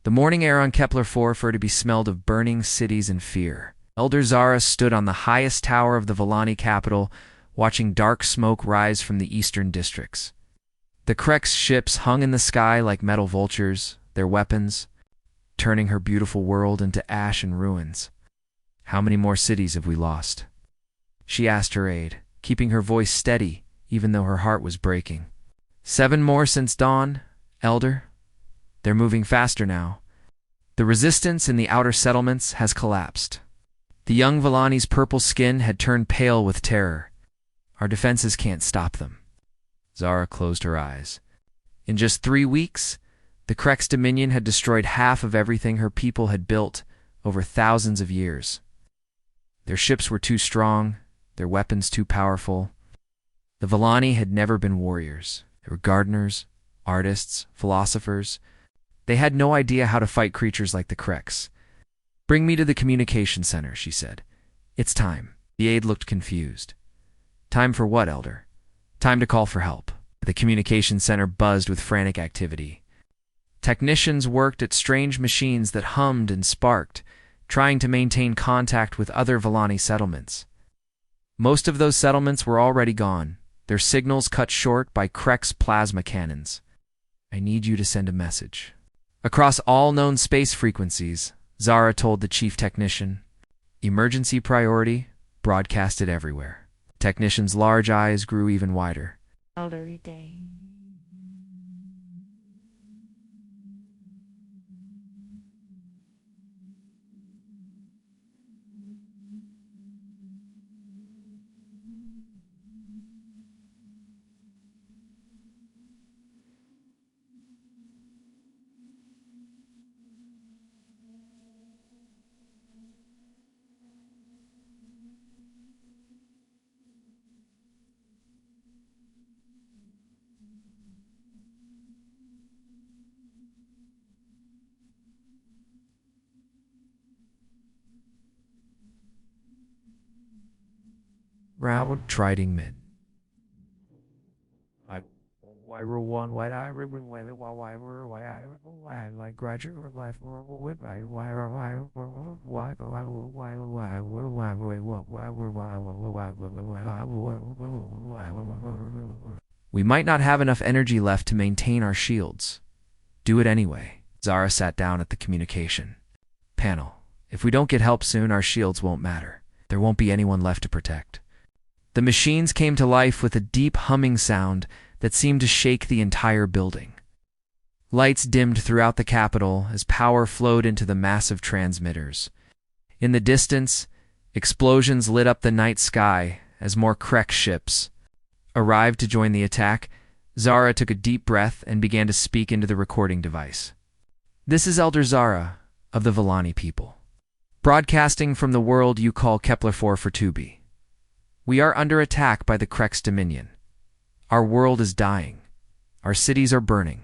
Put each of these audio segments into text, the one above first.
The morning air on Kepler-4 to be smelled of burning cities and fear. Elder Zara stood on the highest tower of the Volani capital, watching dark smoke rise from the eastern districts. The Krek's ships hung in the sky like metal vultures, their weapons, turning her beautiful world into ash and ruins. How many more cities have we lost? She asked her aide, keeping her voice steady, even though her heart was breaking. 7 more since dawn, Elder. They're moving faster now. The resistance in the outer settlements has collapsed. The young Volani's purple skin had turned pale with terror. Our defenses can't stop them. Zara closed her eyes. In just 3 weeks, the Krek's dominion had destroyed half of everything her people had built over thousands of years. Their ships were too strong, their weapons too powerful. The Volani had never been warriors. They were gardeners, artists, philosophers. They had no idea how to fight creatures like the Kreks. "Bring me to the communication center," she said. "It's time." The aide looked confused. "Time for what, Elder?" "Time to call for help." The communication center buzzed with frantic activity. Technicians worked at strange machines that hummed and sparked, trying to maintain contact with other Volani settlements. Most of those settlements were already gone, their signals cut short by Krek's plasma cannons. "I need you to send a message." Across all known space frequencies, Zara told the chief technician. "Emergency priority, broadcasted everywhere." The technician's large eyes grew even wider. Elder Day. Round Triding Mid. We might not have enough energy left to maintain our shields. Do it anyway. Zara sat down at the communication panel. If we don't get help soon, our shields won't matter. There won't be anyone left to protect. The machines came to life with a deep humming sound that seemed to shake the entire building. Lights dimmed throughout the capital as power flowed into the massive transmitters. In the distance, explosions lit up the night sky as more Krek ships arrived to join the attack. Zara took a deep breath and began to speak into the recording device. "This is Elder Zara of the Volani people, broadcasting from the world you call Kepler-4 for Tubi. We are under attack by the Krek's dominion. Our world is dying. Our cities are burning.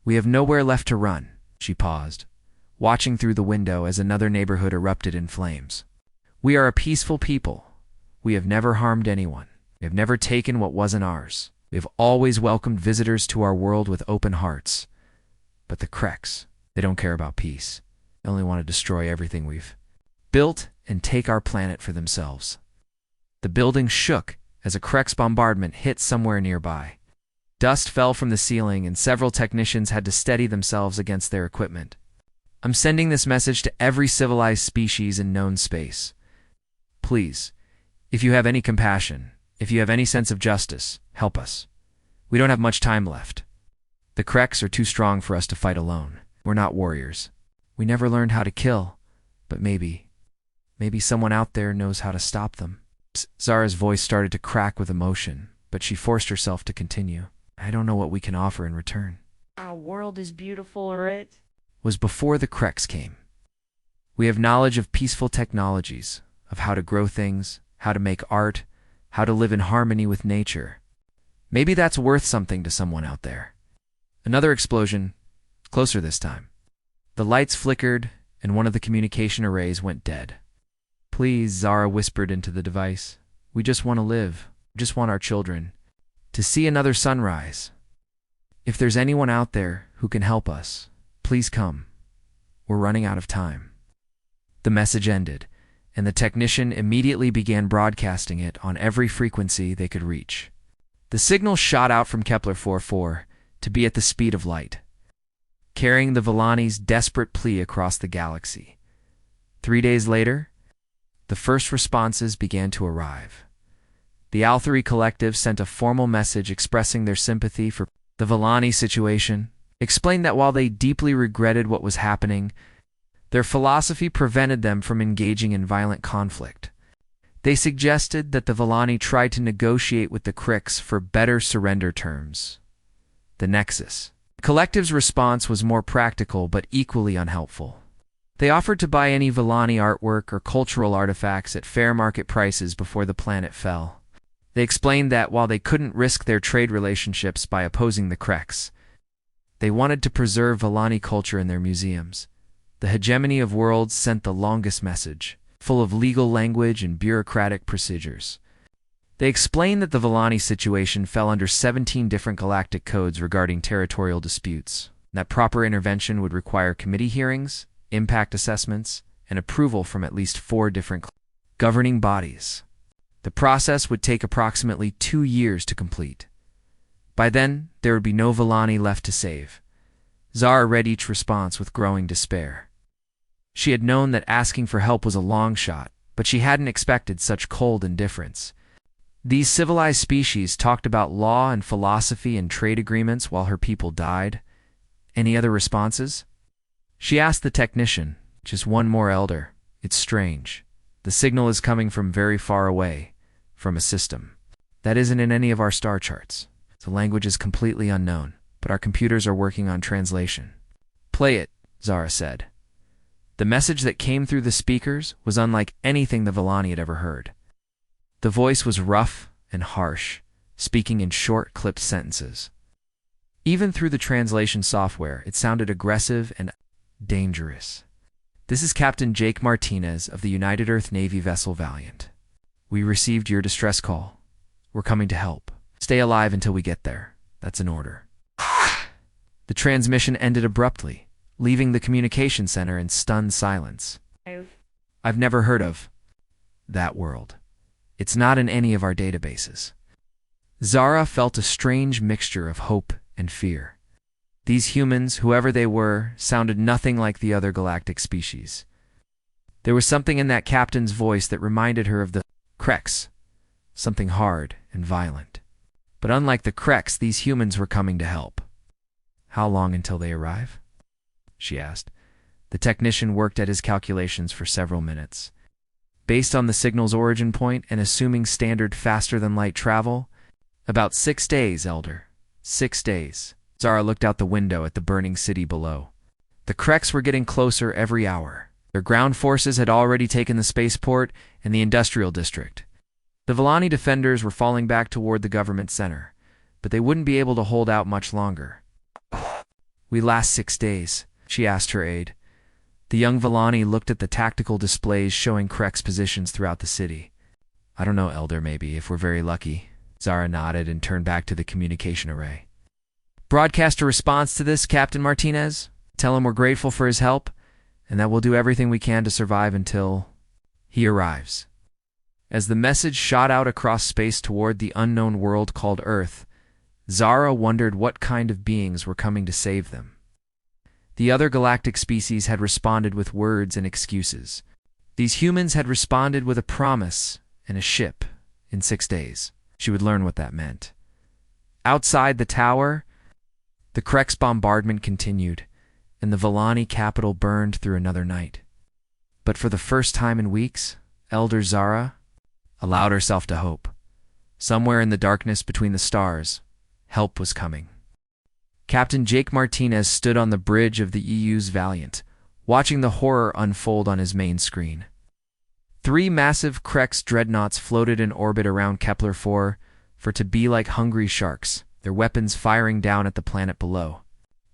We have nowhere left to run." She paused, watching through the window as another neighborhood erupted in flames. "We are a peaceful people. We have never harmed anyone. We have never taken what wasn't ours. We have always welcomed visitors to our world with open hearts. But the Kreks, they don't care about peace. They only want to destroy everything we've built and take our planet for themselves." The building shook as a Krek's bombardment hit somewhere nearby. Dust fell from the ceiling and several technicians had to steady themselves against their equipment. "I'm sending this message to every civilized species in known space. Please, if you have any compassion, if you have any sense of justice, help us. We don't have much time left. The Kreks are too strong for us to fight alone. We're not warriors. We never learned how to kill, but maybe someone out there knows how to stop them." Zara's voice started to crack with emotion, but she forced herself to continue. "I don't know what we can offer in return." "Our world is beautiful, right?" Was before the Kreks came. "We have knowledge of peaceful technologies, of how to grow things, how to make art, how to live in harmony with nature. Maybe that's worth something to someone out there." Another explosion, closer this time. The lights flickered, and one of the communication arrays went dead. "Please," Zara whispered into the device. "We just want to live. We just want our children to see another sunrise. If there's anyone out there who can help us, please come. We're running out of time. The message ended, and the technician immediately began broadcasting it on every frequency they could reach. The signal shot out from Kepler-4 to be at the speed of light, carrying the Volani's desperate plea across the galaxy. 3 days later, the first responses began to arrive. The Althari Collective sent a formal message expressing their sympathy for the Volani situation, explained that while they deeply regretted what was happening, their philosophy prevented them from engaging in violent conflict. They suggested that the Volani try to negotiate with the Krix for better surrender terms. The Nexus. The Collective's response was more practical but equally unhelpful. They offered to buy any Volani artwork or cultural artifacts at fair market prices before the planet fell. They explained that while they couldn't risk their trade relationships by opposing the Krix, they wanted to preserve Volani culture in their museums. The hegemony of worlds sent the longest message, full of legal language and bureaucratic procedures. They explained that the Volani situation fell under 17 different galactic codes regarding territorial disputes, that proper intervention would require committee hearings, impact assessments, and approval from at least 4 different governing bodies. The process would take approximately 2 years to complete. By then, there would be no Volani left to save. Zara read each response with growing despair. She had known that asking for help was a long shot, but she hadn't expected such cold indifference. These civilized species talked about law and philosophy and trade agreements while her people died. Any other responses? She asked the technician, just one more elder. It's strange. The signal is coming from very far away, from a system that isn't in any of our star charts. The language is completely unknown, but our computers are working on translation. Play it, Zara said. The message that came through the speakers was unlike anything the Volani had ever heard. The voice was rough and harsh, speaking in short, clipped sentences. Even through the translation software, it sounded aggressive and dangerous. This is Captain Jake Martinez of the United Earth Navy vessel Valiant. We received your distress call. We're coming to help. Stay alive until we get there. That's an order. The transmission ended abruptly, leaving the communication center in stunned silence. I've never heard of that world. It's not in any of our databases. Zara felt a strange mixture of hope and fear. These humans, whoever they were, sounded nothing like the other galactic species. There was something in that captain's voice that reminded her of the Krix, something hard and violent. But unlike the Krix, these humans were coming to help. How long until they arrive? She asked. The technician worked at his calculations for several minutes. Based on the signal's origin point and assuming standard faster-than-light travel, about 6 days, Elder. 6 days. Zara looked out the window at the burning city below. The Krix were getting closer every hour. Their ground forces had already taken the spaceport and the industrial district. The Volani defenders were falling back toward the government center, but they wouldn't be able to hold out much longer. We last 6 days, she asked her aide. The young Volani looked at the tactical displays showing Krix positions throughout the city. I don't know, Elder, maybe, if we're very lucky. Zara nodded and turned back to the communication array. Broadcast a response to this, Captain Martinez. Tell him we're grateful for his help, and that we'll do everything we can to survive until he arrives. As the message shot out across space toward the unknown world called Earth, Zara wondered what kind of beings were coming to save them. The other galactic species had responded with words and excuses. These humans had responded with a promise and a ship. In 6 days, she would learn what that meant. Outside the tower, the Krix bombardment continued, and the Volani capital burned through another night. But for the first time in weeks, Elder Zara allowed herself to hope. Somewhere in the darkness between the stars, help was coming. Captain Jake Martinez stood on the bridge of the EU's Valiant, watching the horror unfold on his main screen. 3 massive Krix dreadnoughts floated in orbit around Kepler-4 for to be like hungry sharks, their weapons firing down at the planet below.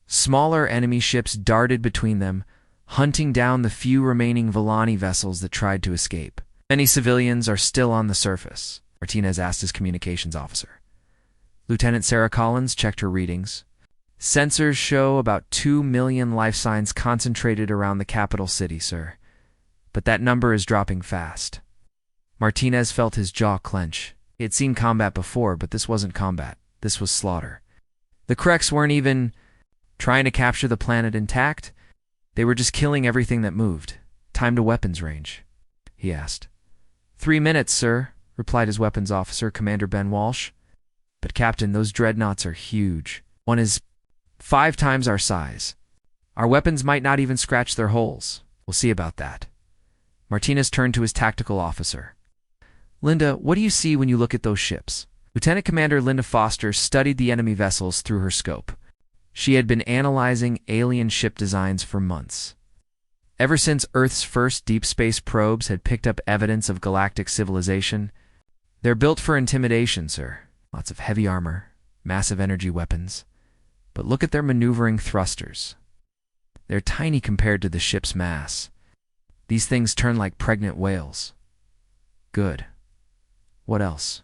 Smaller enemy ships darted between them, hunting down the few remaining Volani vessels that tried to escape. Many civilians are still on the surface, Martinez asked his communications officer. Lieutenant Sarah Collins checked her readings. Sensors show about 2 million life signs concentrated around the capital city, sir. But that number is dropping fast. Martinez felt his jaw clench. He had seen combat before, but this wasn't combat. This was slaughter. The Kreks weren't even trying to capture the planet intact. They were just killing everything that moved. Time to weapons range, he asked. 3 minutes, sir, replied his weapons officer, Commander Ben Walsh. But Captain, those dreadnoughts are huge. One is 5 times our size. Our weapons might not even scratch their holes. We'll see about that. Martinez turned to his tactical officer. Linda, what do you see when you look at those ships? Lieutenant Commander Linda Foster studied the enemy vessels through her scope. She had been analyzing alien ship designs for months. Ever since Earth's first deep space probes had picked up evidence of galactic civilization, they're built for intimidation, sir. Lots of heavy armor, massive energy weapons. But look at their maneuvering thrusters. They're tiny compared to the ship's mass. These things turn like pregnant whales. Good. What else?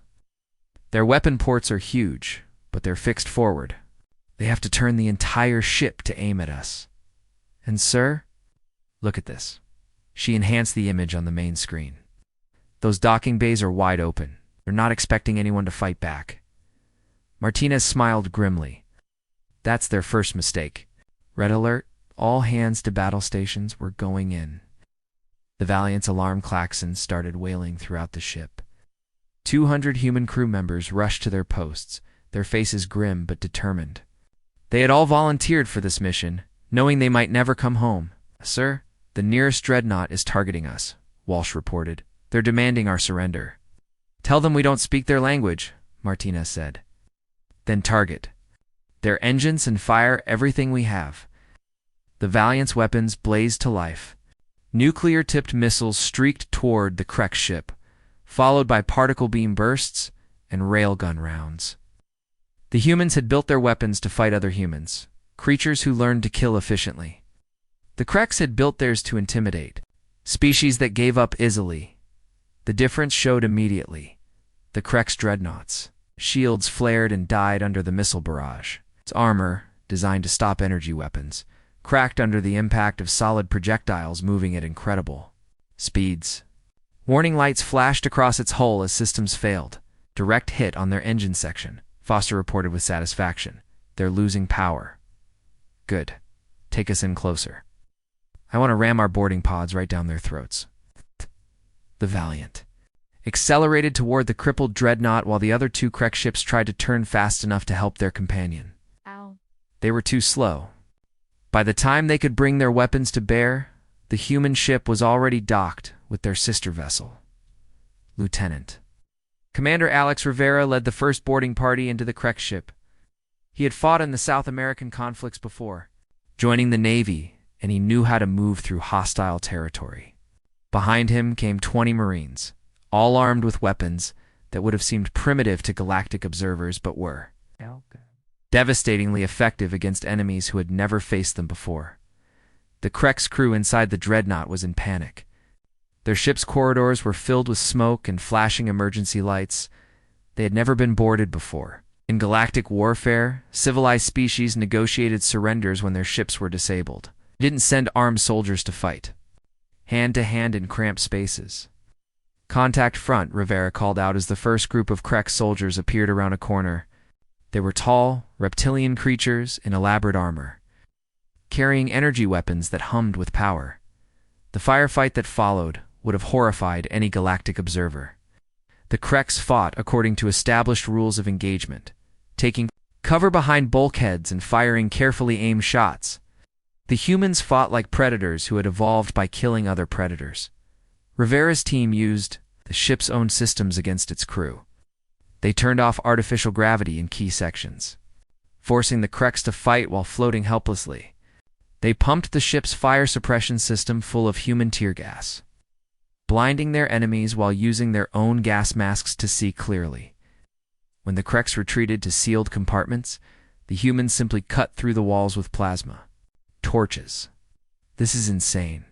Their weapon ports are huge, but they're fixed forward. They have to turn the entire ship to aim at us. And sir, look at this. She enhanced the image on the main screen. Those docking bays are wide open. They're not expecting anyone to fight back. Martinez smiled grimly. That's their first mistake. Red alert, all hands to battle stations, we're going in. The Valiant's alarm klaxons started wailing throughout the ship. 200 human crew members rushed to their posts, their faces grim but determined. They had all volunteered for this mission, knowing they might never come home. Sir, the nearest dreadnought is targeting us, Walsh reported. They're demanding our surrender. Tell them we don't speak their language, Martinez said. Then target. Their engines and fire everything we have. The Valiant's weapons blazed to life. Nuclear-tipped missiles streaked toward the Krek ship, followed by particle beam bursts and railgun rounds. The humans had built their weapons to fight other humans, creatures who learned to kill efficiently. The Kreks had built theirs to intimidate, species that gave up easily. The difference showed immediately. The Krek's dreadnoughts. Shields flared and died under the missile barrage. Its armor, designed to stop energy weapons, cracked under the impact of solid projectiles moving at incredible speeds. Warning lights flashed across its hull as systems failed. Direct hit on their engine section, Foster reported with satisfaction. They're losing power. Good. Take us in closer. I want to ram our boarding pods right down their throats. The Valiant accelerated toward the crippled dreadnought while the other 2 Krek ships tried to turn fast enough to help their companion. Ow. They were too slow. By the time they could bring their weapons to bear, the human ship was already docked with their sister vessel. Lieutenant. Commander Alex Rivera led the first boarding party into the Krek ship. He had fought in the South American conflicts before, joining the Navy, and he knew how to move through hostile territory. Behind him came 20 Marines, all armed with weapons that would have seemed primitive to galactic observers but were devastatingly effective against enemies who had never faced them before. The Krek's crew inside the dreadnought was in panic. Their ship's corridors were filled with smoke and flashing emergency lights. They had never been boarded before. In galactic warfare, civilized species negotiated surrenders when their ships were disabled. They didn't send armed soldiers to fight. Hand-to-hand in cramped spaces. Contact front, Rivera called out as the first group of Krek soldiers appeared around a corner. They were tall, reptilian creatures in elaborate armor, carrying energy weapons that hummed with power. The firefight that followed would have horrified any galactic observer. The Kreks fought according to established rules of engagement, taking cover behind bulkheads and firing carefully aimed shots. The humans fought like predators who had evolved by killing other predators. Rivera's team used the ship's own systems against its crew. They turned off artificial gravity in key sections, forcing the Kreks to fight while floating helplessly. They pumped the ship's fire suppression system full of human tear gas, blinding their enemies while using their own gas masks to see clearly. When the Kreks retreated to sealed compartments, the humans simply cut through the walls with plasma. Torches. This is insane,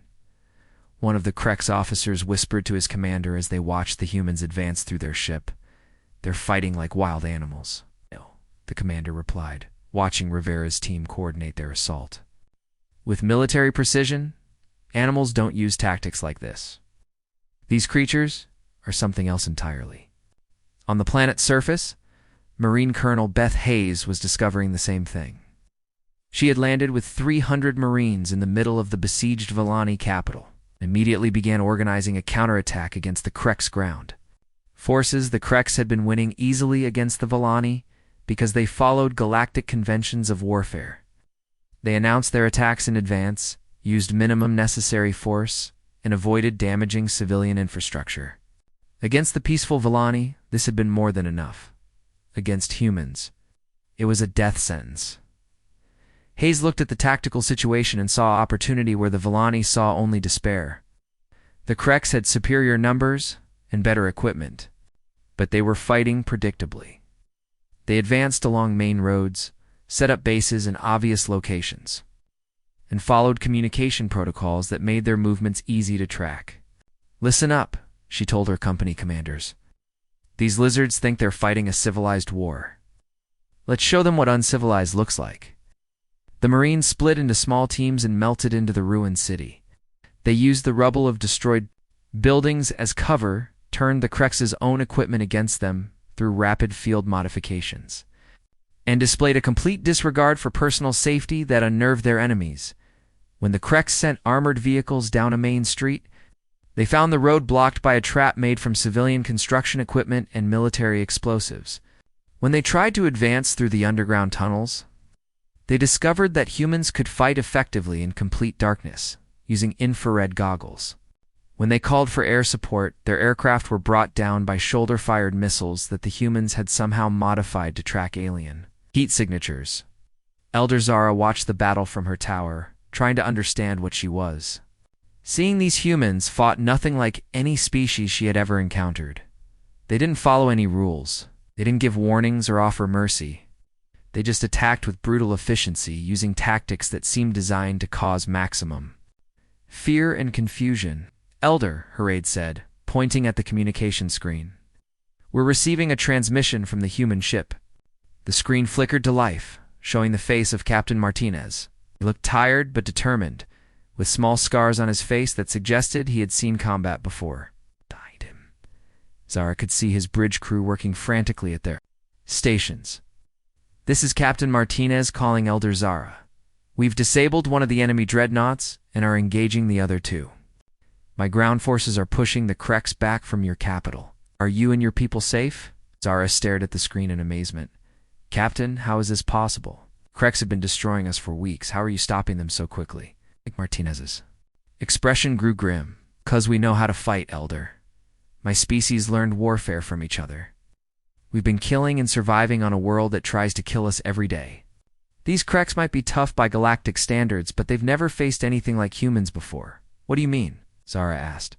one of the Krek's officers whispered to his commander as they watched the humans advance through their ship. They're fighting like wild animals. No, the commander replied. watching Rivera's team coordinate their assault. With military precision, animals don't use tactics like this. These creatures are something else entirely. On the planet's surface, Marine Colonel Beth Hayes was discovering the same thing. She had landed with 300 Marines in the middle of the besieged Volani capital, and immediately began organizing a counterattack against the Krex ground. Forces the Krex had been winning easily against the Volani because they followed galactic conventions of warfare. They announced their attacks in advance, used minimum necessary force, and avoided damaging civilian infrastructure. Against the peaceful Volani, this had been more than enough. Against humans, it was a death sentence. Hayes looked at the tactical situation and saw opportunity where the Volani saw only despair. The Krex had superior numbers and better equipment, but they were fighting predictably. They advanced along main roads, set up bases in obvious locations, and followed communication protocols that made their movements easy to track. "Listen up," she told her company commanders. "These lizards think they're fighting a civilized war. Let's show them what uncivilized looks like." The Marines split into small teams and melted into the ruined city. They used the rubble of destroyed buildings as cover, turned the Krex's own equipment against them through rapid field modifications, and displayed a complete disregard for personal safety that unnerved their enemies. When the Krex sent armored vehicles down a main street, they found the road blocked by a trap made from civilian construction equipment and military explosives. When they tried to advance through the underground tunnels, they discovered that humans could fight effectively in complete darkness, using infrared goggles. When they called for air support, their aircraft were brought down by shoulder-fired missiles that the humans had somehow modified to track alien heat signatures. Elder Zara watched the battle from her tower, trying to understand what she was. Seeing these humans fought nothing like any species she had ever encountered. They didn't follow any rules. They didn't give warnings or offer mercy. They just attacked with brutal efficiency, using tactics that seemed designed to cause maximum fear and confusion. "Elder," Harade said, pointing at the communication screen. "We're receiving a transmission from the human ship." The screen flickered to life, showing the face of Captain Martinez. He looked tired but determined, with small scars on his face that suggested he had seen combat before. Died him. Zara could see his bridge crew working frantically at their stations. "This is Captain Martinez calling Elder Zara. We've disabled one of the enemy dreadnoughts and are engaging the other two. My ground forces are pushing the Krex back from your capital. Are you and your people safe?" Zara stared at the screen in amazement. "Captain, how is this possible? Krex have been destroying us for weeks. How are you stopping them so quickly?" Martinez's expression grew grim. "'Cause we know how to fight, Elder. My species learned warfare from each other. We've been killing and surviving on a world that tries to kill us every day. These Krex might be tough by galactic standards, but they've never faced anything like humans before." "What do you mean?" Zara asked.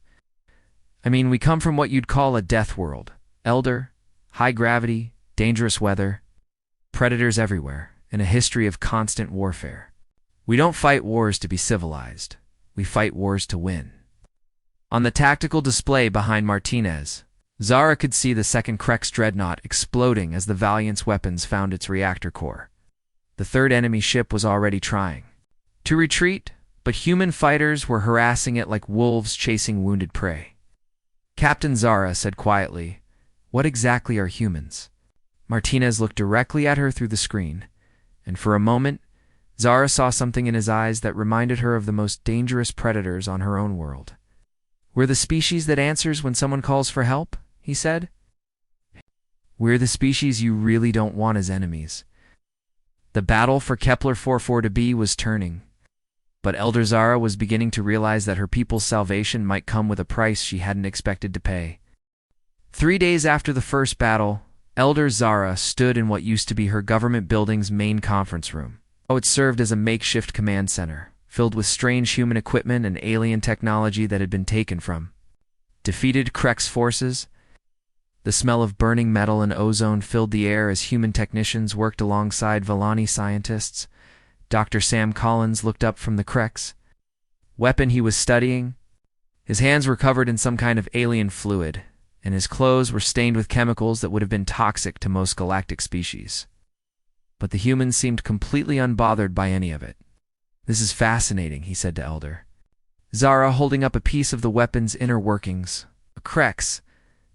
"I mean, we come from what you'd call a death world, Elder. High gravity, dangerous weather, predators everywhere, and a history of constant warfare. We don't fight wars to be civilized. We fight wars to win." On the tactical display behind Martinez, Zara could see the second Krex dreadnought exploding as the Valiant's weapons found its reactor core. The third enemy ship was already trying to retreat, but human fighters were harassing it like wolves chasing wounded prey. Captain Zara said quietly, "What exactly are humans?" Martinez looked directly at her through the screen, and for a moment, Zara saw something in his eyes that reminded her of the most dangerous predators on her own world. "We're the species that answers when someone calls for help," he said. "We're the species you really don't want as enemies." The battle for Kepler 44-B was turning, but Elder Zara was beginning to realize that her people's salvation might come with a price she hadn't expected to pay. 3 days after the first battle, Elder Zara stood in what used to be her government building's main conference room. It served as a makeshift command center, filled with strange human equipment and alien technology that had been taken from defeated Krex forces. The smell of burning metal and ozone filled the air as human technicians worked alongside Volani scientists. Dr. Sam Collins looked up from the Krex weapon he was studying. His hands were covered in some kind of alien fluid, and his clothes were stained with chemicals that would have been toxic to most galactic species. but the humans seemed completely unbothered by any of it. "This is fascinating," he said to Elder Zara, holding up a piece of the weapon's inner workings. Krex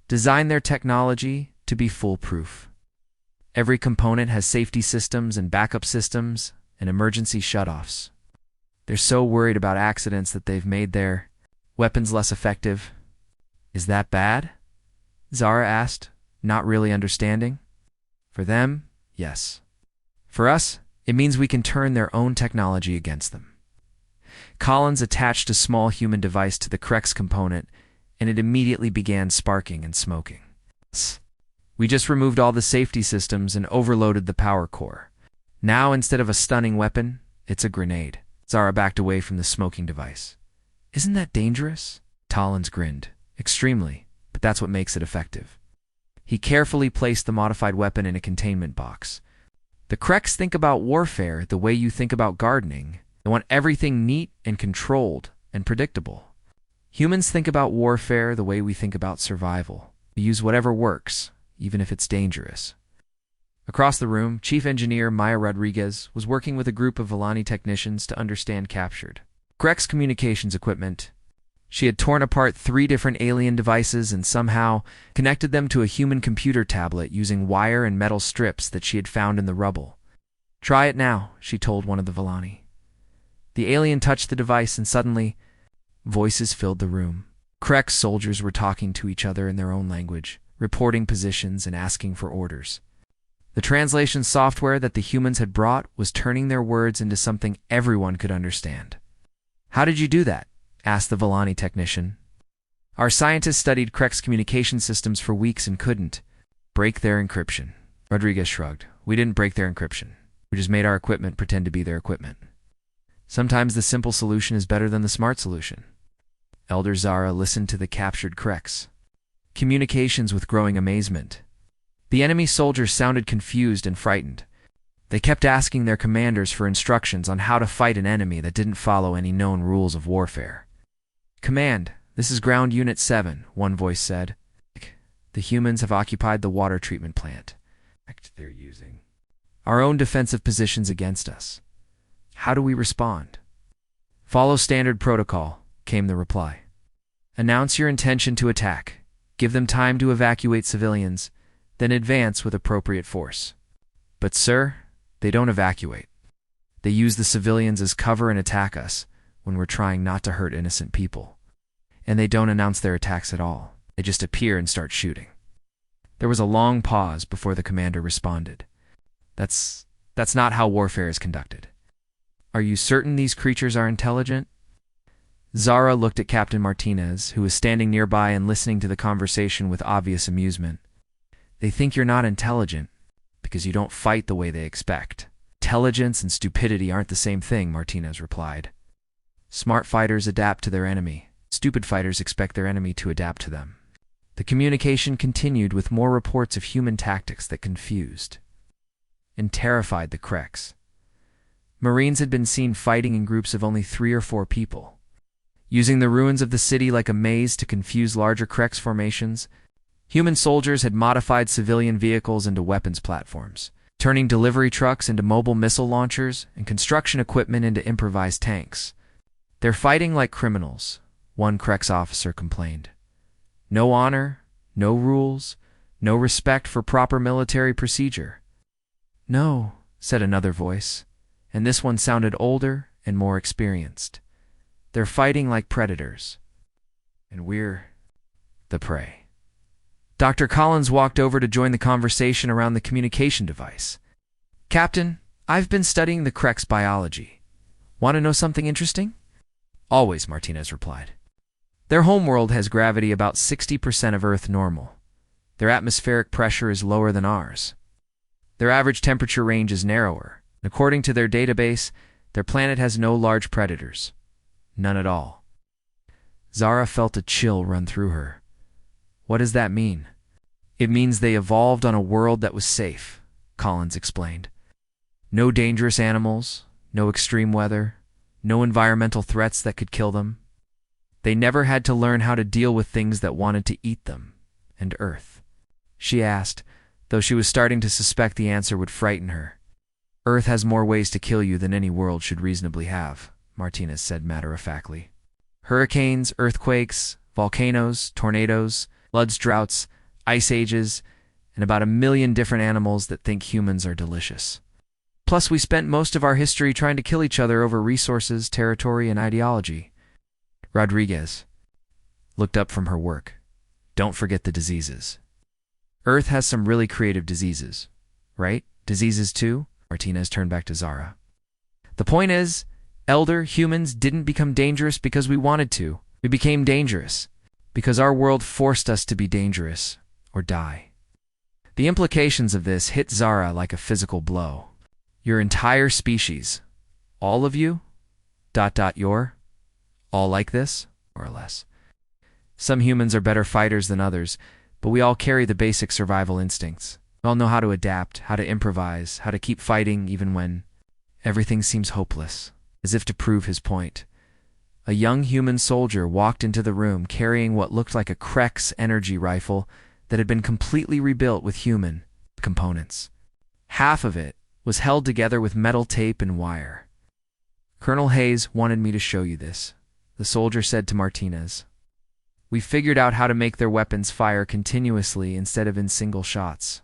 designed their technology to be foolproof. Every component has safety systems and backup systems and emergency shutoffs. They're so worried about accidents that they've made their weapons less effective. "Is that bad?" Zara asked, not really understanding. "For them, yes. For us, it means we can turn their own technology against them." Collins attached a small human device to the Krex component, and it immediately began sparking and smoking. "We just removed all the safety systems and overloaded the power core. Now, instead of a stunning weapon, it's a grenade." Zara backed away from the smoking device. "Isn't that dangerous?" Collins grinned. "Extremely, but that's what makes it effective." He carefully placed the modified weapon in a containment box. "The Krex think about warfare the way you think about gardening. They want everything neat and controlled and predictable. Humans think about warfare the way we think about survival. We use whatever works, even if it's dangerous." Across the room, Chief Engineer Maya Rodriguez was working with a group of Volani technicians to understand captured Krex communications equipment. She had torn apart 3 different alien devices and somehow connected them to a human computer tablet using wire and metal strips that she had found in the rubble. "Try it now," she told one of the Volani. The alien touched the device and suddenly, voices filled the room. Krex soldiers were talking to each other in their own language, reporting positions and asking for orders. The translation software that the humans had brought was turning their words into something everyone could understand. "How did you do that?" asked the Volani technician. "Our scientists studied Krex communication systems for weeks and couldn't break their encryption." Rodriguez shrugged. "We didn't break their encryption. We just made our equipment pretend to be their equipment. Sometimes the simple solution is better than the smart solution." Elder Zara listened to the captured Krex communications with growing amazement. The enemy soldiers sounded confused and frightened. They kept asking their commanders for instructions on how to fight an enemy that didn't follow any known rules of warfare. "Command, this is Ground Unit 7, one voice said. "The humans have occupied the water treatment plant. They're using our own defensive positions against us. How do we respond?" "Follow standard protocol," came the reply. "Announce your intention to attack. Give them time to evacuate civilians, then advance with appropriate force." "But sir, they don't evacuate. They use the civilians as cover and attack us when we're trying not to hurt innocent people. And they don't announce their attacks at all. They just appear and start shooting." There was a long pause before the commander responded. That's not how warfare is conducted." "Are you certain these creatures are intelligent?" Zara looked at Captain Martinez, who was standing nearby and listening to the conversation with obvious amusement. "They think you're not intelligent because you don't fight the way they expect." "Intelligence and stupidity aren't the same thing," Martinez replied. "Smart fighters adapt to their enemy. Stupid fighters expect their enemy to adapt to them." The communication continued with more reports of human tactics that confused and terrified the Krex. Marines had been seen fighting in groups of only 3 or 4 people, using the ruins of the city like a maze to confuse larger Krex formations. Human soldiers had modified civilian vehicles into weapons platforms, turning delivery trucks into mobile missile launchers and construction equipment into improvised tanks. "They're fighting like criminals," one Krex officer complained. "No honor, no rules, no respect for proper military procedure." "No," said another voice, and this one sounded older and more experienced. "They're fighting like predators, and we're the prey." Dr. Collins walked over to join the conversation around the communication device. "Captain, I've been studying the Krex biology. Want to know something interesting?" "Always," Martinez replied. "Their homeworld has gravity about 60% of Earth normal. Their atmospheric pressure is lower than ours. Their average temperature range is narrower. According to their database, their planet has no large predators. None at all." Zara felt a chill run through her. "What does that mean?" "It means they evolved on a world that was safe," Collins explained. "No dangerous animals, no extreme weather, no environmental threats that could kill them. They never had to learn how to deal with things that wanted to eat them, and Earth." She asked, though she was starting to suspect the answer would frighten her. Earth has more ways to kill you than any world should reasonably have, Martinez said matter-of-factly. Hurricanes, earthquakes, volcanoes, tornadoes, floods, droughts, ice ages, and about 1 million different animals that think humans are delicious. Plus, we spent most of our history trying to kill each other over resources, territory, and ideology. Rodriguez looked up from her work. Don't forget the diseases. Earth has some really creative diseases, right? Diseases too? Martinez turned back to Zara. The point is, Elder, humans didn't become dangerous because we wanted to. We became dangerous because our world forced us to be dangerous or die. The implications of this hit Zara like a physical blow. Your entire species, all of you, you're, all like this, more or less. Some humans are better fighters than others, but we all carry the basic survival instincts. We all know how to adapt, how to improvise, how to keep fighting even when everything seems hopeless. As if to prove his point, a young human soldier walked into the room carrying what looked like a Krex energy rifle that had been completely rebuilt with human components. Half of it was held together with metal tape and wire. Colonel Hayes wanted me to show you this, the soldier said to Martinez. We figured out how to make their weapons fire continuously instead of in single shots.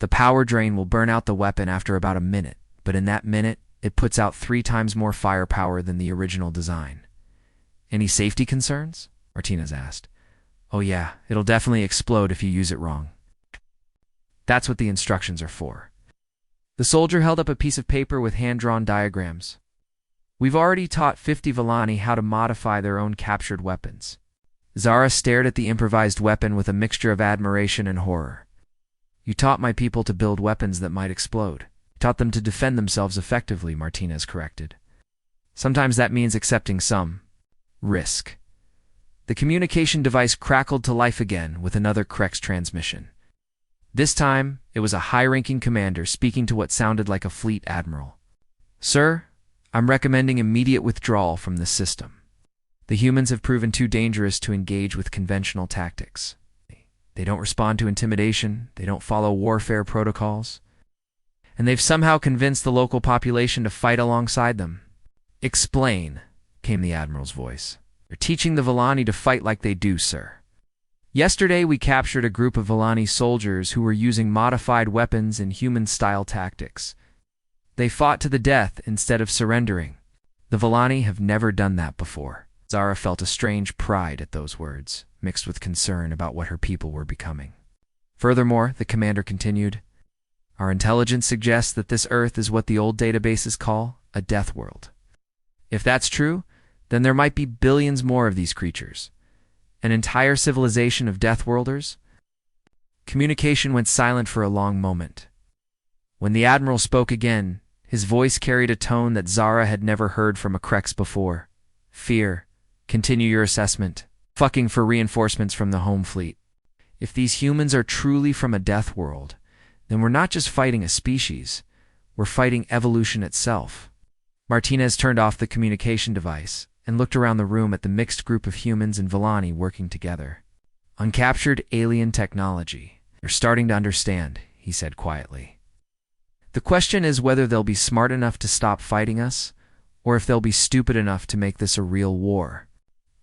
The power drain will burn out the weapon after about a minute, but in that minute, it puts out 3 times more firepower than the original design. Any safety concerns? Martinez asked. Oh yeah, it'll definitely explode if you use it wrong. That's what the instructions are for. The soldier held up a piece of paper with hand-drawn diagrams. We've already taught 50 Volani how to modify their own captured weapons. Zara stared at the improvised weapon with a mixture of admiration and horror. You taught my people to build weapons that might explode. Taught them to defend themselves effectively, Martinez corrected. Sometimes that means accepting some risk. The communication device crackled to life again with another Krex transmission. This time, it was a high-ranking commander speaking to what sounded like a fleet admiral. Sir, I'm recommending immediate withdrawal from this system. The humans have proven too dangerous to engage with conventional tactics. They don't respond to intimidation, they don't follow warfare protocols, and they've somehow convinced the local population to fight alongside them. Explain, came the Admiral's voice. They're teaching the Volani to fight like they do, sir. Yesterday we captured a group of Volani soldiers who were using modified weapons and human-style tactics. They fought to the death instead of surrendering. The Volani have never done that before. Zara felt a strange pride at those words, mixed with concern about what her people were becoming. Furthermore, the commander continued, our intelligence suggests that this Earth is what the old databases call a death world. If that's true, then there might be billions more of these creatures. An entire civilization of Deathworlders? Communication went silent for a long moment. When the Admiral spoke again, his voice carried a tone that Zara had never heard from a Krex before. Fear. Continue your assessment. Fucking for reinforcements from the home fleet. If these humans are truly from a death world, then we're not just fighting a species, we're fighting evolution itself. Martinez turned off the communication device and looked around the room at the mixed group of humans and Volani working together. Uncaptured alien technology. They're starting to understand, he said quietly. The question is whether they'll be smart enough to stop fighting us, or if they'll be stupid enough to make this a real war.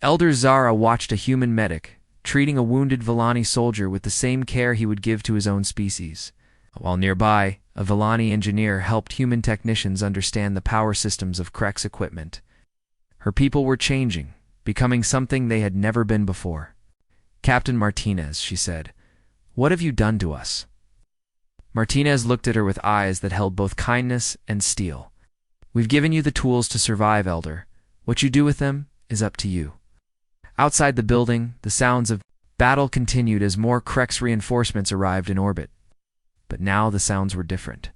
Elder Zara watched a human medic treating a wounded Volani soldier with the same care he would give to his own species. While nearby, a Volani engineer helped human technicians understand the power systems of Krex equipment. Her people were changing, becoming something they had never been before. Captain Martinez, she said, what have you done to us? Martinez looked at her with eyes that held both kindness and steel. We've given you the tools to survive, Elder. What you do with them is up to you. Outside the building, the sounds of battle continued as more Krex reinforcements arrived in orbit. But now the sounds were different.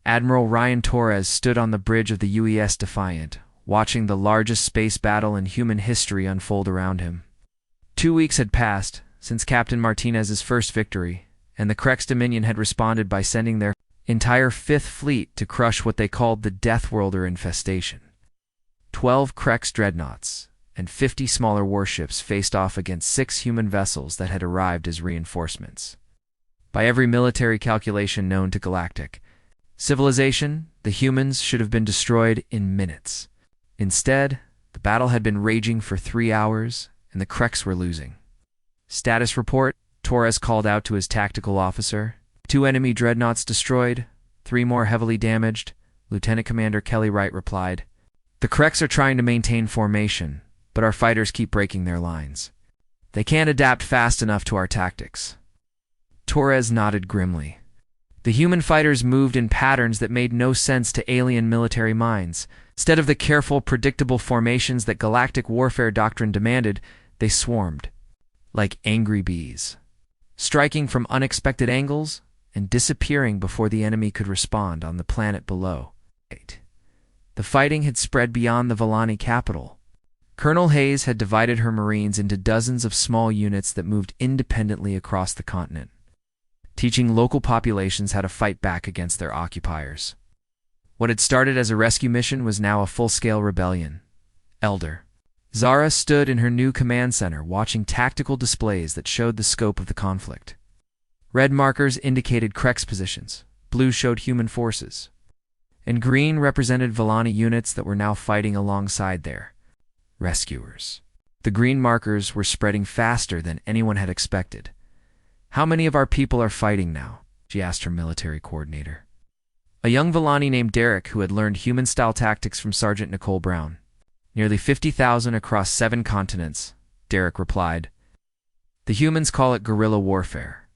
Admiral Ryan Torres stood on the bridge of the UES Defiant, watching the largest space battle in human history unfold around him. 2 weeks had passed since Captain Martinez's first victory, and the Krex Dominion had responded by sending their entire Fifth Fleet to crush what they called the Deathworlder infestation. 12 Krex dreadnoughts and 50 smaller warships faced off against 6 human vessels that had arrived as reinforcements. By every military calculation known to Galactic, Civilization, the humans, should have been destroyed in minutes. Instead, the battle had been raging for 3 hours, and the Kreks were losing. Status report, Torres called out to his tactical officer. 2 enemy dreadnoughts destroyed, 3 more heavily damaged, Lieutenant Commander Kelly Wright replied. The Kreks are trying to maintain formation, but our fighters keep breaking their lines. They can't adapt fast enough to our tactics. Torres nodded grimly. The human fighters moved in patterns that made no sense to alien military minds. Instead of the careful, predictable formations that galactic warfare doctrine demanded, they swarmed, like angry bees, striking from unexpected angles and disappearing before the enemy could respond on the planet below. The fighting had spread beyond the Volani capital. Colonel Hayes had divided her Marines into dozens of small units that moved independently across the continent, teaching local populations how to fight back against their occupiers. What had started as a rescue mission was now a full-scale rebellion. Elder Zara stood in her new command center watching tactical displays that showed the scope of the conflict. Red markers indicated Kreks positions, blue showed human forces, and green represented Volani units that were now fighting alongside their rescuers. The green markers were spreading faster than anyone had expected. How many of our people are fighting now? She asked her military coordinator, a young Volani named Derek who had learned human-style tactics from Sergeant Nicole Brown. Nearly 50,000 across 7 continents, Derek replied. The humans call it guerrilla warfare.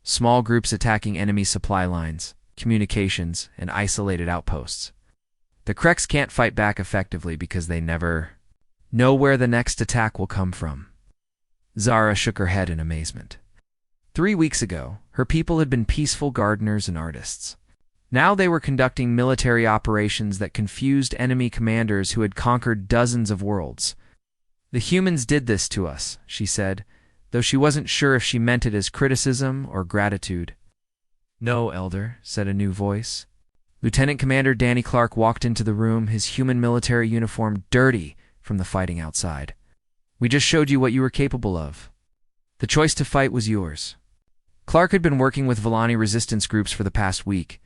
Small groups attacking enemy supply lines, communications, and isolated outposts. The Kreks can't fight back effectively because they never know where the next attack will come from. Zara shook her head in amazement. 3 weeks ago, her people had been peaceful gardeners and artists. Now they were conducting military operations that confused enemy commanders who had conquered dozens of worlds. The humans did this to us, she said, though she wasn't sure if she meant it as criticism or gratitude. No, Elder, said a new voice. Lieutenant Commander Danny Clark walked into the room, his human military uniform dirty from the fighting outside. We just showed you what you were capable of. The choice to fight was yours. Clark had been working with Volani resistance groups for the past week,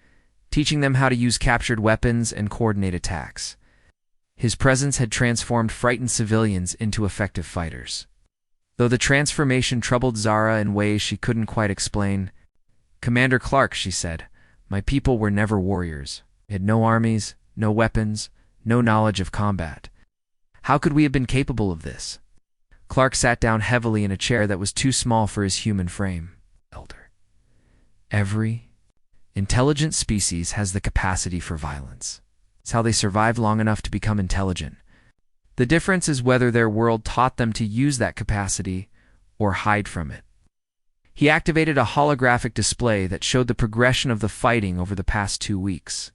teaching them how to use captured weapons and coordinate attacks. His presence had transformed frightened civilians into effective fighters. Though the transformation troubled Zara in ways she couldn't quite explain, Commander Clark, she said, my people were never warriors. They had no armies, no weapons, no knowledge of combat. How could we have been capable of this? Clark sat down heavily in a chair that was too small for his human frame. Elder. Every intelligent species has the capacity for violence. It's how they survived long enough to become intelligent. The difference is whether their world taught them to use that capacity or hide from it. He activated a holographic display that showed the progression of the fighting over the past 2 weeks.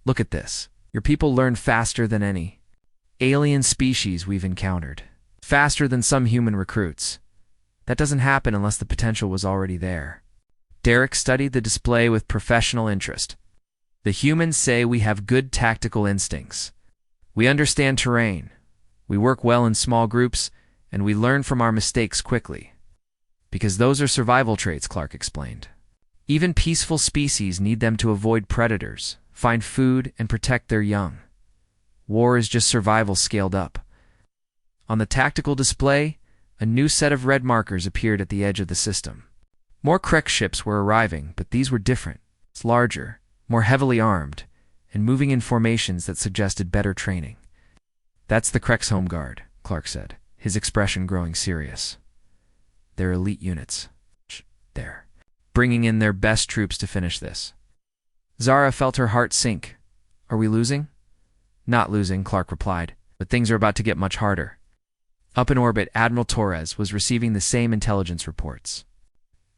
Look at this. Your people learn faster than any alien species we've encountered. Faster than some human recruits. That doesn't happen unless the potential was already there. Derek studied the display with professional interest. The humans say we have good tactical instincts. We understand terrain. We work well in small groups, and we learn from our mistakes quickly. Because those are survival traits, Clark explained. Even peaceful species need them to avoid predators, find food, and protect their young. War is just survival scaled up. On the tactical display, a new set of red markers appeared at the edge of the system. More Krek ships were arriving, but these were different. It's larger, more heavily armed, and moving in formations that suggested better training. That's the Krek's home guard, Clark said, his expression growing serious. They're elite units. They're bringing in their best troops to finish this. Zara felt her heart sink. Are we losing? Not losing, Clark replied, but things are about to get much harder. Up in orbit, Admiral Torres was receiving the same intelligence reports.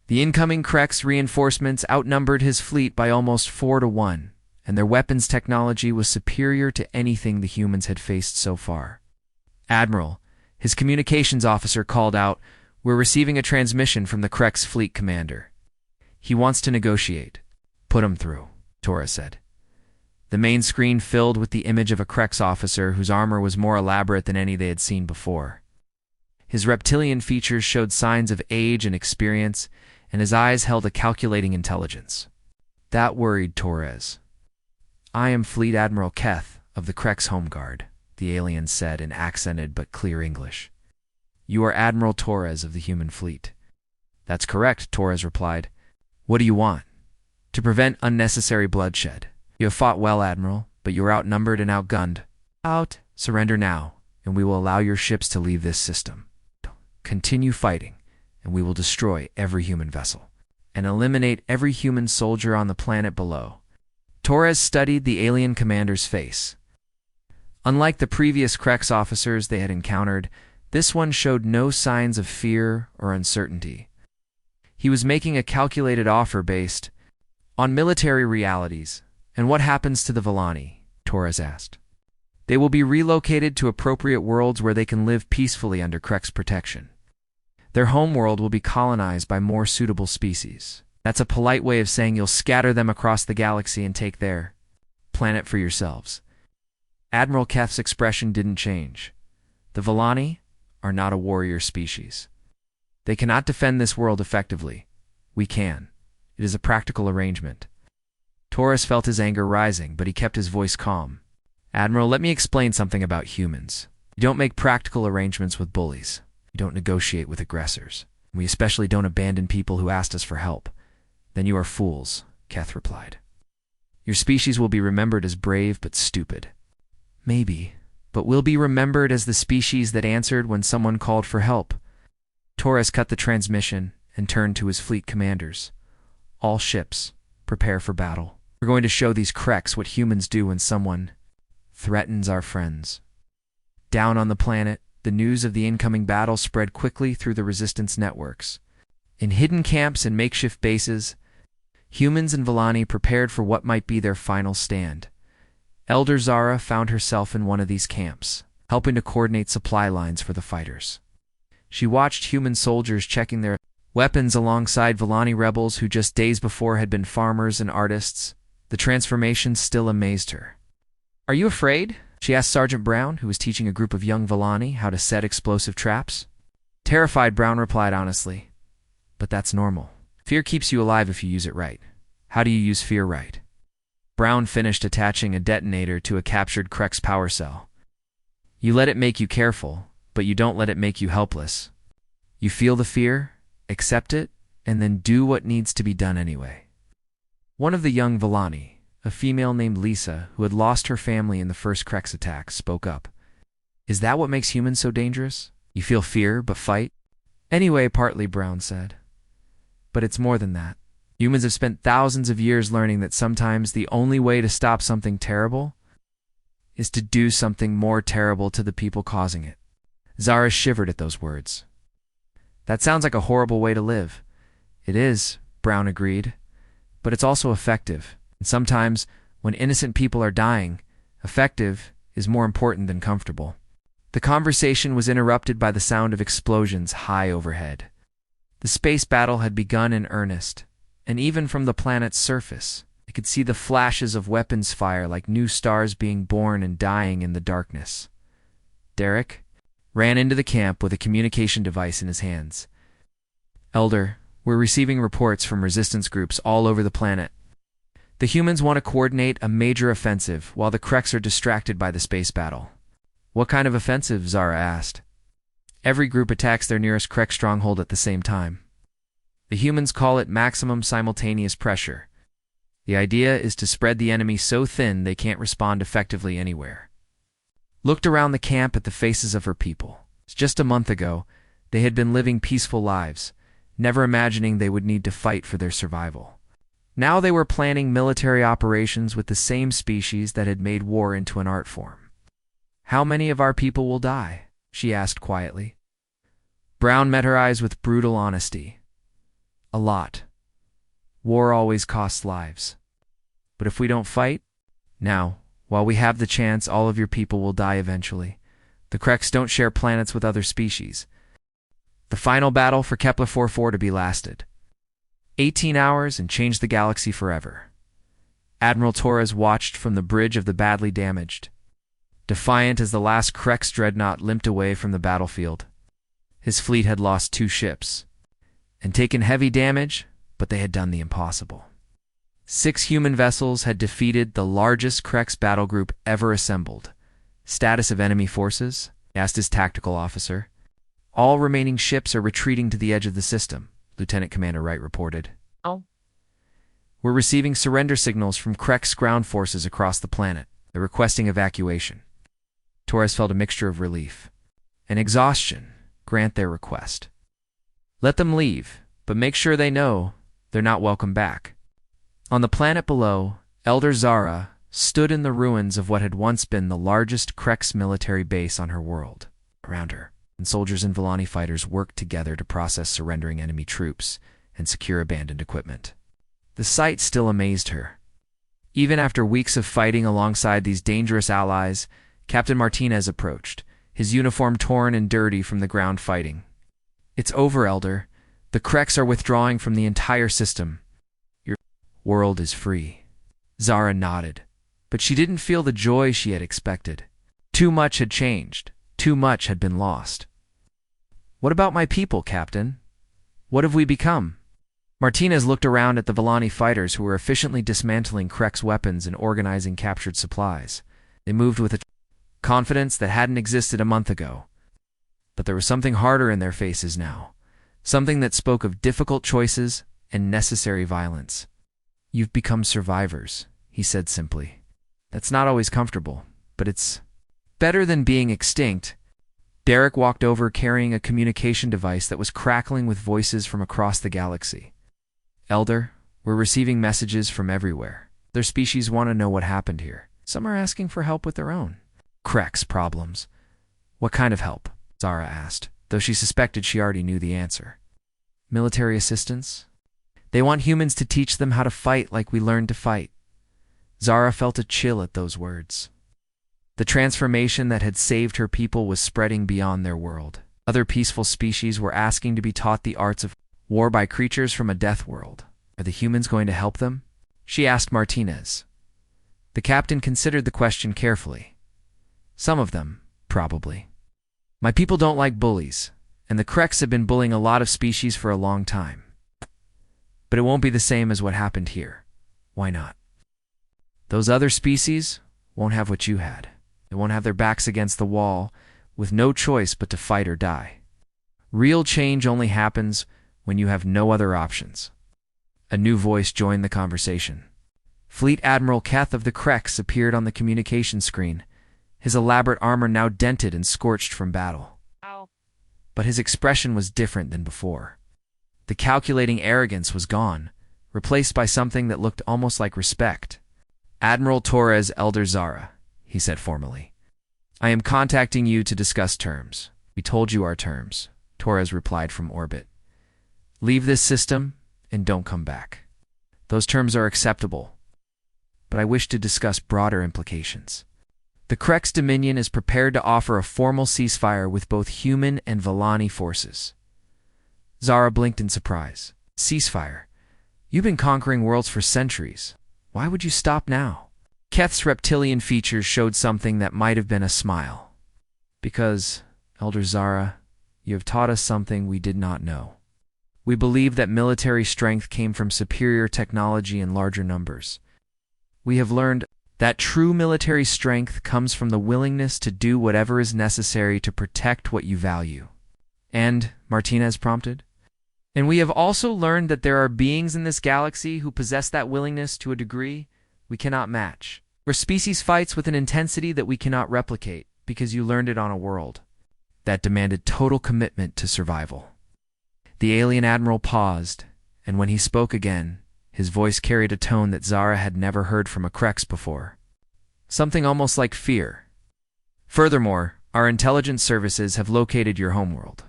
The incoming Krek's reinforcements outnumbered his fleet by almost 4-1, and their weapons technology was superior to anything the humans had faced so far. Admiral, his communications officer called out, "We're receiving a transmission from the Krek's fleet commander. He wants to negotiate." "Put him through," Torres said. The main screen filled with the image of a Krek's officer whose armor was more elaborate than any they had seen before. His reptilian features showed signs of age and experience, and his eyes held a calculating intelligence. That worried Torres. I am Fleet Admiral Keth of the Krex Home Guard, the alien said in accented but clear English. You are Admiral Torres of the human fleet. That's correct, Torres replied. What do you want? To prevent unnecessary bloodshed. You have fought well, Admiral, but you are outnumbered and outgunned. Surrender now, and we will allow your ships to leave this system. Continue fighting, and we will destroy every human vessel, and eliminate every human soldier on the planet below. Torres studied the alien commander's face. Unlike the previous Krex officers they had encountered, this one showed no signs of fear or uncertainty. He was making a calculated offer based on military realities. And what happens to the Volani? Torres asked. They will be relocated to appropriate worlds where they can live peacefully under Krex protection. Their home world will be colonized by more suitable species. That's a polite way of saying you'll scatter them across the galaxy and take their planet for yourselves. Admiral Keth's expression didn't change. The Volani are not a warrior species. They cannot defend this world effectively. We can. It is a practical arrangement. Torres felt his anger rising, but he kept his voice calm. Admiral, let me explain something about humans. You don't make practical arrangements with bullies. You don't negotiate with aggressors. We especially don't abandon people who asked us for help. Then you are fools, Keth replied. Your species will be remembered as brave but stupid. Maybe, but we'll be remembered as the species that answered when someone called for help. Torres cut the transmission and turned to his fleet commanders. All ships, prepare for battle. We're going to show these Krex what humans do when someone threatens our friends. Down on the planet, the news of the incoming battle spread quickly through the resistance networks. In hidden camps and makeshift bases, humans and Volani prepared for what might be their final stand. Elder Zara found herself in one of these camps, helping to coordinate supply lines for the fighters. She watched human soldiers checking their weapons alongside Volani rebels who just days before had been farmers and artists. The transformation still amazed her. Are you afraid? She asked Sergeant Brown, who was teaching a group of young Volani how to set explosive traps. Terrified, Brown replied honestly. But that's normal. Fear keeps you alive if you use it right. How do you use fear right? Brown finished attaching a detonator to a captured Krex power cell. You let it make you careful, but you don't let it make you helpless. You feel the fear, accept it, and then do what needs to be done anyway. One of the young Volani, a female named Lisa, who had lost her family in the first Krex attack, spoke up. Is that what makes humans so dangerous? You feel fear, but fight? Anyway, partly, Brown said. But it's more than that. Humans have spent thousands of years learning that sometimes the only way to stop something terrible is to do something more terrible to the people causing it. Zara shivered at those words. That sounds like a horrible way to live. It is, Brown agreed, but it's also effective. And sometimes, when innocent people are dying, effective is more important than comfortable. The conversation was interrupted by the sound of explosions high overhead. The space battle had begun in earnest, and even from the planet's surface, they could see the flashes of weapons fire like new stars being born and dying in the darkness. Derek ran into the camp with a communication device in his hands. Elder, we're receiving reports from resistance groups all over the planet. The humans want to coordinate a major offensive while the Krex are distracted by the space battle. What kind of offensive? Zara asked. Every group attacks their nearest Krex stronghold at the same time. The humans call it maximum simultaneous pressure. The idea is to spread the enemy so thin they can't respond effectively anywhere. Looked around the camp at the faces of her people. Just a month ago, they had been living peaceful lives, never imagining they would need to fight for their survival. Now they were planning military operations with the same species that had made war into an art form. How many of our people will die? She asked quietly. Brown met her eyes with brutal honesty. A lot. War always costs lives. But if we don't fight, now, while we have the chance, all of your people will die eventually. The Krex don't share planets with other species. The final battle for Kepler 44 to be lasted 18 hours and changed the galaxy forever. Admiral Torres watched from the bridge of the badly damaged, defiant as the last Krex dreadnought limped away from the battlefield. His fleet had lost 2 ships and taken heavy damage, but they had done the impossible. 6 human vessels had defeated the largest Krex battle group ever assembled. Status of enemy forces? Asked his tactical officer. All remaining ships are retreating to the edge of the system, Lieutenant Commander Wright reported. Oh. We're receiving surrender signals from Krex ground forces across the planet. They're requesting evacuation. Torres felt a mixture of relief and exhaustion. Grant their request. Let them leave, but make sure they know they're not welcome back. On the planet below, Elder Zara stood in the ruins of what had once been the largest Krex military base on her world. Around her, and soldiers and Volani fighters worked together to process surrendering enemy troops and secure abandoned equipment. The sight still amazed her. Even after weeks of fighting alongside these dangerous allies, Captain Martinez approached, his uniform torn and dirty from the ground fighting. It's over, Elder. The Krex are withdrawing from the entire system. Your world is free. Zara nodded, but she didn't feel the joy she had expected. Too much had changed. Too much had been lost. What about my people, Captain? What have we become? Martinez looked around at the Volani fighters who were efficiently dismantling Krex weapons and organizing captured supplies. They moved with a confidence that hadn't existed a month ago. But there was something harder in their faces now, something that spoke of difficult choices and necessary violence. You've become survivors, he said simply. That's not always comfortable, but it's better than being extinct. Derek walked over carrying a communication device that was crackling with voices from across the galaxy. Elder, we're receiving messages from everywhere. Their species want to know what happened here. Some are asking for help with their own Krex problems. What kind of help? Zara asked, though she suspected she already knew the answer. Military assistance? They want humans to teach them how to fight like we learned to fight. Zara felt a chill at those words. The transformation that had saved her people was spreading beyond their world. Other peaceful species were asking to be taught the arts of war by creatures from a death world. Are the humans going to help them? She asked Martinez. The captain considered the question carefully. Some of them, probably. My people don't like bullies, and the Krex have been bullying a lot of species for a long time. But it won't be the same as what happened here. Why not? Those other species won't have what you had. They won't have their backs against the wall, with no choice but to fight or die. Real change only happens when you have no other options. A new voice joined the conversation. Fleet Admiral Keth of the Krex appeared on the communication screen, his elaborate armor now dented and scorched from battle. Ow. But his expression was different than before. The calculating arrogance was gone, replaced by something that looked almost like respect. Admiral Torres Elder Zara, he said formally. I am contacting you to discuss terms. We told you our terms, Torres replied from orbit. Leave this system and don't come back. Those terms are acceptable, but I wish to discuss broader implications. The Krex Dominion is prepared to offer a formal ceasefire with both human and Volani forces. Zara blinked in surprise. Ceasefire? You've been conquering worlds for centuries. Why would you stop now? Keth's reptilian features showed something that might have been a smile. Because, Elder Zara, you have taught us something we did not know. We believe that military strength came from superior technology and larger numbers. We have learned that true military strength comes from the willingness to do whatever is necessary to protect what you value. And, Martinez prompted, and we have also learned that there are beings in this galaxy who possess that willingness to a degree we cannot match. Where species fights with an intensity that we cannot replicate because you learned it on a world that demanded total commitment to survival. The alien admiral paused, and when he spoke again, his voice carried a tone that Zara had never heard from a Krex before. Something almost like fear. Furthermore, our intelligence services have located your homeworld.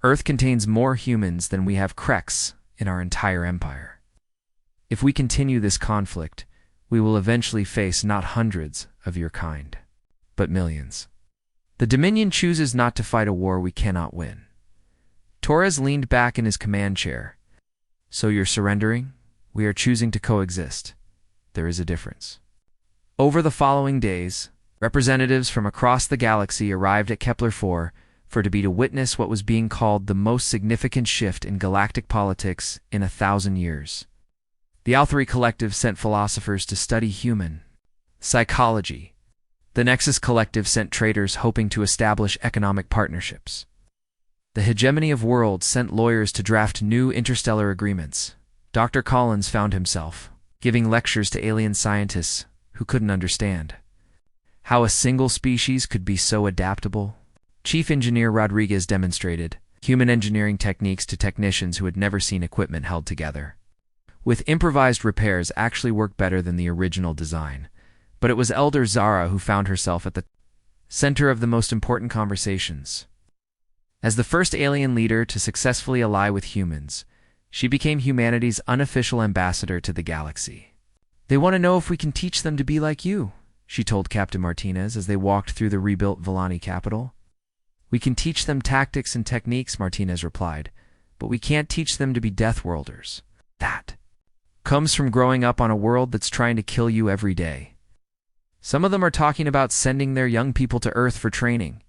Earth contains more humans than we have Krex in our entire empire. If we continue this conflict, we will eventually face not hundreds of your kind, but millions. The Dominion chooses not to fight a war we cannot win. Torres leaned back in his command chair. So you're surrendering? We are choosing to coexist. There is a difference. Over the following days, representatives from across the galaxy arrived at Kepler-4 to witness what was being called the most significant shift in galactic politics in 1,000 years. The Althari Collective sent philosophers to study human psychology. The Nexus Collective sent traders hoping to establish economic partnerships. The Hegemony of Worlds sent lawyers to draft new interstellar agreements. Dr. Collins found himself giving lectures to alien scientists who couldn't understand how a single species could be so adaptable. Chief Engineer Rodriguez demonstrated human engineering techniques to technicians who had never seen equipment held together. With improvised repairs actually worked better than the original design. But it was Elder Zara who found herself at the center of the most important conversations. As the first alien leader to successfully ally with humans, she became humanity's unofficial ambassador to the galaxy. "They want to know if we can teach them to be like you," she told Captain Martinez as they walked through the rebuilt Volani capital. "We can teach them tactics and techniques," Martinez replied, "but we can't teach them to be Deathworlders. That comes from growing up on a world that's trying to kill you every day. Some of them are talking about sending their young people to Earth for training."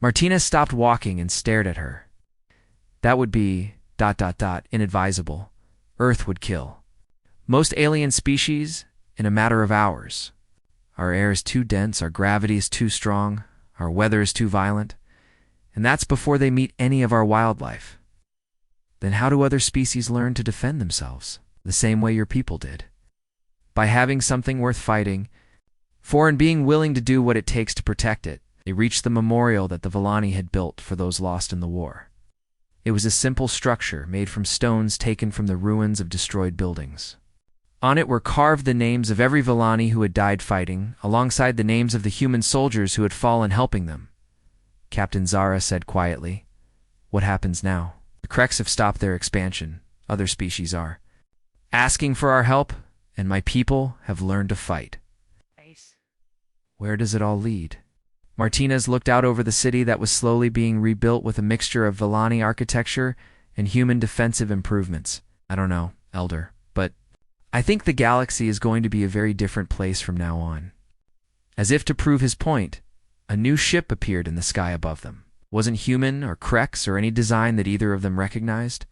Martinez stopped walking and stared at her. "That would be ... inadvisable. Earth would kill most alien species in a matter of hours. Our air is too dense, our gravity is too strong, our weather is too violent, and that's before they meet any of our wildlife. Then how do other species learn to defend themselves? The same way your people did. By having something worth fighting for and being willing to do what it takes to protect it." They reached the memorial that the Volani had built for those lost in the war. It was a simple structure made from stones taken from the ruins of destroyed buildings. On it were carved the names of every Volani who had died fighting, alongside the names of the human soldiers who had fallen helping them. Captain Zara said quietly, "What happens now? The Kreks have stopped their expansion. Other species are asking for our help, and my people have learned to fight. Where does it all lead?" Martinez looked out over the city that was slowly being rebuilt with a mixture of Volani architecture and human defensive improvements. "I don't know, Elder, but I think the galaxy is going to be a very different place from now on." As if to prove his point, a new ship appeared in the sky above them. It wasn't human or Kreks or any design that either of them recognized.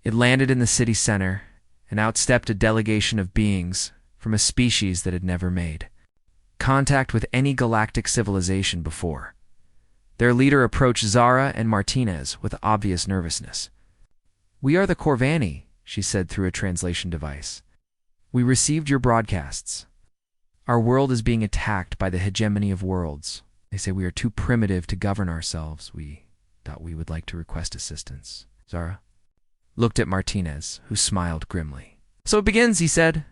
It landed in the city center, and out stepped a delegation of beings from a species that had never made contact with any galactic civilization before. Their leader approached Zara and Martinez with obvious nervousness. "We are the Corvani," she said through a translation device. "We received your broadcasts. Our world is being attacked by the Hegemony of Worlds. They say we are too primitive to govern ourselves. We would like to request assistance." Zara looked at Martinez, who smiled grimly. "So it begins," he said.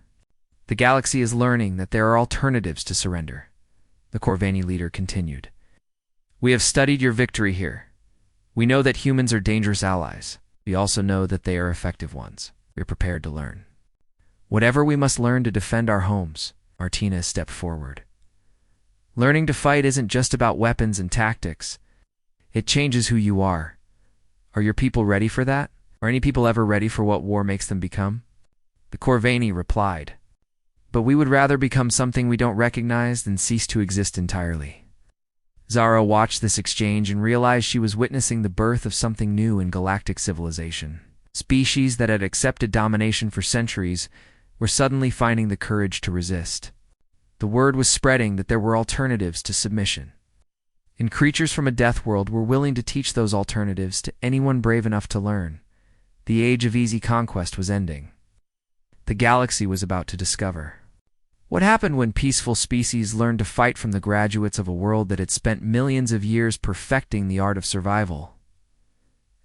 "The galaxy is learning that there are alternatives to surrender," the Corvani leader continued. "We have studied your victory here. We know that humans are dangerous allies. We also know that they are effective ones. We are prepared to learn whatever we must learn to defend our homes." Martinez stepped forward. "Learning to fight isn't just about weapons and tactics. It changes who you are. Are your people ready for that? Are any people ever ready for what war makes them become?" The Corvani replied, "But we would rather become something we don't recognize than cease to exist entirely." Zara watched this exchange and realized she was witnessing the birth of something new in galactic civilization. Species that had accepted domination for centuries were suddenly finding the courage to resist. The word was spreading that there were alternatives to submission. And creatures from a death world were willing to teach those alternatives to anyone brave enough to learn. The age of easy conquest was ending. The galaxy was about to discover what happened when peaceful species learned to fight from the graduates of a world that had spent millions of years perfecting the art of survival.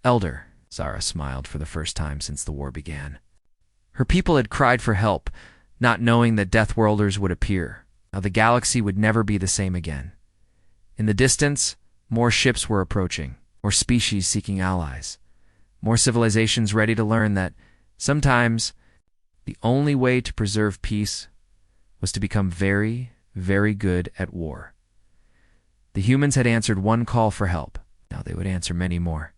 "Elder," Zara smiled for the first time since the war began. Her people had cried for help, not knowing that Deathworlders would appear. Now the galaxy would never be the same again. In the distance, more ships were approaching, more species seeking allies, more civilizations ready to learn that sometimes the only way to preserve peace was to become very, very good at war. The humans had answered one call for help. Now they would answer many more.